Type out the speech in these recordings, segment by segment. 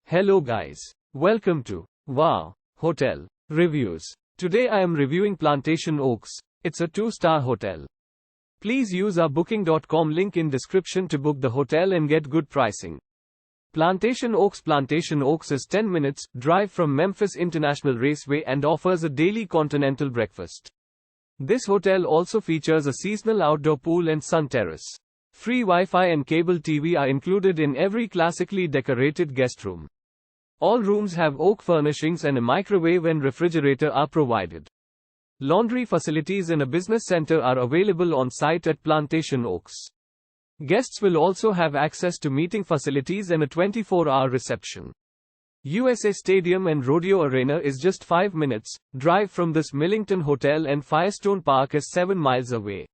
Hello guys. Welcome to Wow Hotel Reviews. Today I am reviewing Plantation Oaks. It's a 2-star hotel. Please use our booking.com link in description to book the hotel and get good pricing. Plantation Oaks is 10 minutes drive from Memphis International Raceway and offers a daily continental breakfast. This hotel also features a seasonal outdoor pool and sun terrace. Free Wi-Fi and cable TV are included in every classically decorated guest room. All rooms have oak furnishings and a microwave and refrigerator are provided. Laundry facilities and a business center are available on site at Plantation Oaks. Guests will also have access to meeting facilities and a 24-hour reception. USA Stadium and Rodeo Arena is just 5 minutes drive from this Millington hotel and Firestone Park is 7 miles away.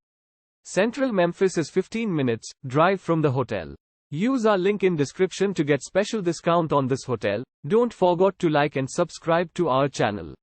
Central Memphis is 15 minutes drive from the hotel. Use our link in description to get special discount on this hotel. Don't forget to like and subscribe to our channel.